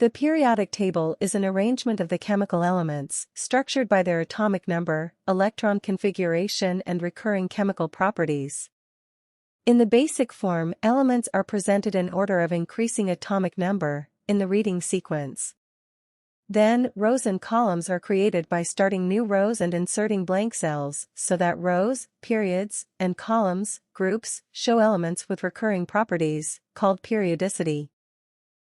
The periodic table is an arrangement of the chemical elements, structured by their atomic number, electron configuration and recurring chemical properties. In the basic form, elements are presented in order of increasing atomic number, in the reading sequence. Then, rows and columns are created by starting new rows and inserting blank cells, so that rows, periods, and columns, groups, show elements with recurring properties, called periodicity.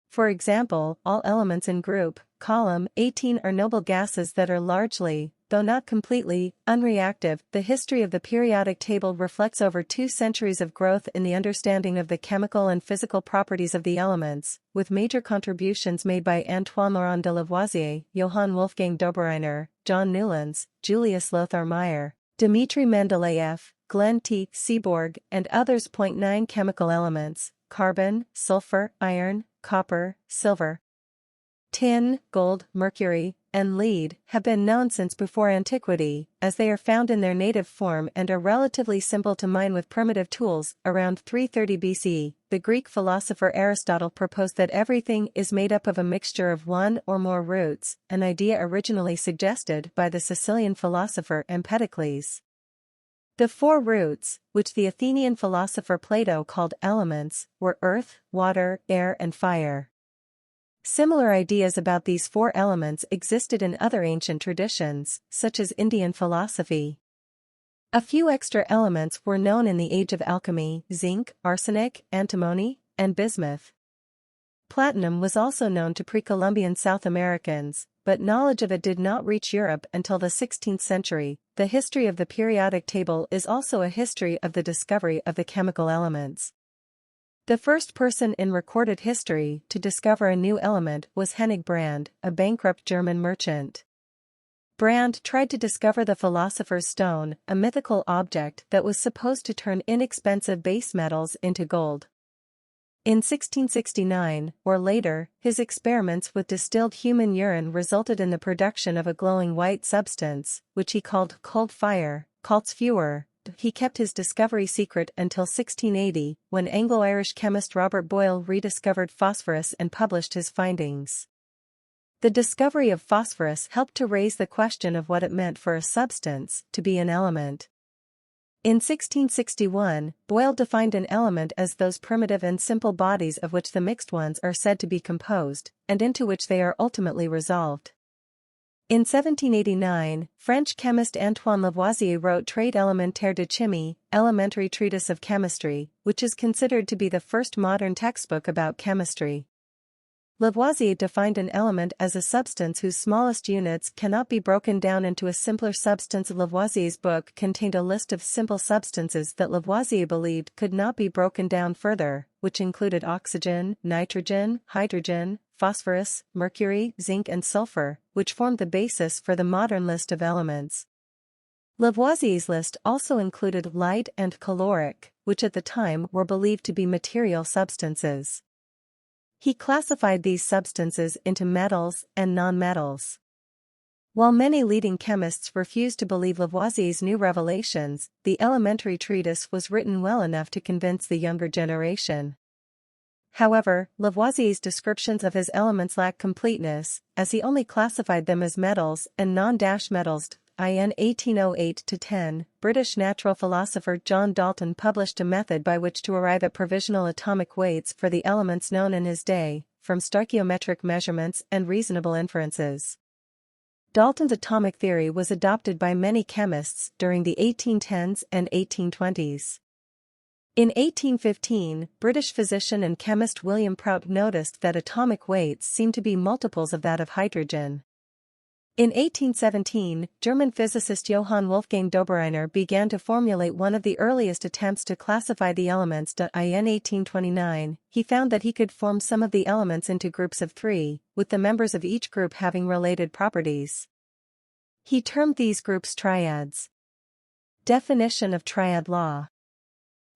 For example, all elements in group, column 18 are noble gases that are largely, though not completely, unreactive. The history of the periodic table reflects over 2 centuries of growth in the understanding of the chemical and physical properties of the elements, with major contributions made by Antoine Laurent de Lavoisier, Johann Wolfgang Dobereiner, John Newlands, Julius Lothar Meyer, Dmitry Mendeleev, Glenn T. Seaborg, and others. 9 Chemical elements: carbon, sulfur, iron, copper, silver, tin, gold, mercury, and lead, have been known since before antiquity, as they are found in their native form and are relatively simple to mine with primitive tools. Around 330 BC, the Greek philosopher Aristotle proposed that everything is made up of a mixture of one or more roots, an idea originally suggested by the Sicilian philosopher Empedocles. The 4 roots, which the Athenian philosopher Plato called elements, were earth, water, air and fire. Similar ideas about these 4 elements existed in other ancient traditions, such as Indian philosophy. A few extra elements were known in the age of alchemy: zinc, arsenic, antimony, and bismuth. Platinum was also known to pre-Columbian South Americans, but knowledge of it did not reach Europe until the 16th century. The history of the periodic table is also a history of the discovery of the chemical elements. The first person in recorded history to discover a new element was Hennig Brand, a bankrupt German merchant. Brand tried to discover the philosopher's stone, a mythical object that was supposed to turn inexpensive base metals into gold. In 1669, or later, his experiments with distilled human urine resulted in the production of a glowing white substance, which he called cold fire, Kalksvuur. He kept his discovery secret until 1680, when Anglo-Irish chemist Robert Boyle rediscovered phosphorus and published his findings. The discovery of phosphorus helped to raise the question of what it meant for a substance to be an element. In 1661, Boyle defined an element as those primitive and simple bodies of which the mixed ones are said to be composed, and into which they are ultimately resolved. In 1789, French chemist Antoine Lavoisier wrote Traité élémentaire de chimie, Elementary Treatise of Chemistry, which is considered to be the first modern textbook about chemistry. Lavoisier defined an element as a substance whose smallest units cannot be broken down into a simpler substance. Lavoisier's book contained a list of simple substances that Lavoisier believed could not be broken down further, which included oxygen, nitrogen, hydrogen, phosphorus, mercury, zinc and sulfur, which formed the basis for the modern list of elements. Lavoisier's list also included light and caloric, which at the time were believed to be material substances. He classified these substances into metals and nonmetals. While many leading chemists refused to believe Lavoisier's new revelations, the elementary treatise was written well enough to convince the younger generation. However, Lavoisier's descriptions of his elements lack completeness, as he only classified them as metals and non-metals. In 1808-10, British natural philosopher John Dalton published a method by which to arrive at provisional atomic weights for the elements known in his day, from stoichiometric measurements and reasonable inferences. Dalton's atomic theory was adopted by many chemists during the 1810s and 1820s. In 1815, British physician and chemist William Prout noticed that atomic weights seemed to be multiples of that of hydrogen. In 1817, German physicist Johann Wolfgang Dobereiner began to formulate one of the earliest attempts to classify the elements. In 1829, he found that he could form some of the elements into groups of 3, with the members of each group having related properties. He termed these groups triads. Definition of triad law.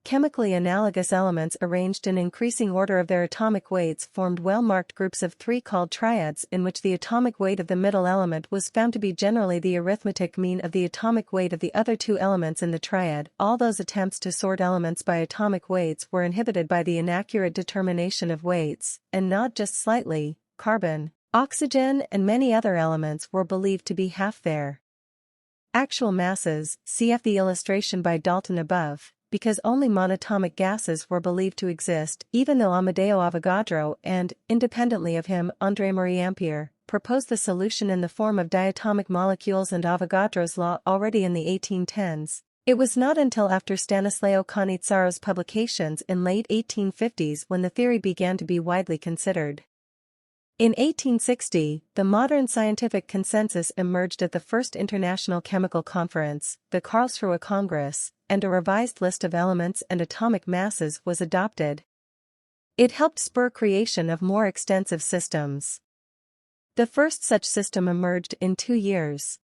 Chemically analogous elements arranged in increasing order of their atomic weights formed well-marked groups of 3 called triads, in which the atomic weight of the middle element was found to be generally the arithmetic mean of the atomic weight of the other 2 elements in the triad. All those attempts to sort elements by atomic weights were inhibited by the inaccurate determination of weights, and not just slightly, carbon, oxygen and many other elements were believed to be half their actual masses, cf. the illustration by Dalton above, because only monatomic gases were believed to exist, even though Amedeo Avogadro and, independently of him, André-Marie Ampère, proposed the solution in the form of diatomic molecules and Avogadro's law already in the 1810s. It was not until after Stanislao Canizzaro's publications in late 1850s when the theory began to be widely considered. In 1860, the modern scientific consensus emerged at the First International Chemical Conference, the Karlsruhe Congress, and a revised list of elements and atomic masses was adopted. It helped spur creation of more extensive systems. The first such system emerged in 2 years.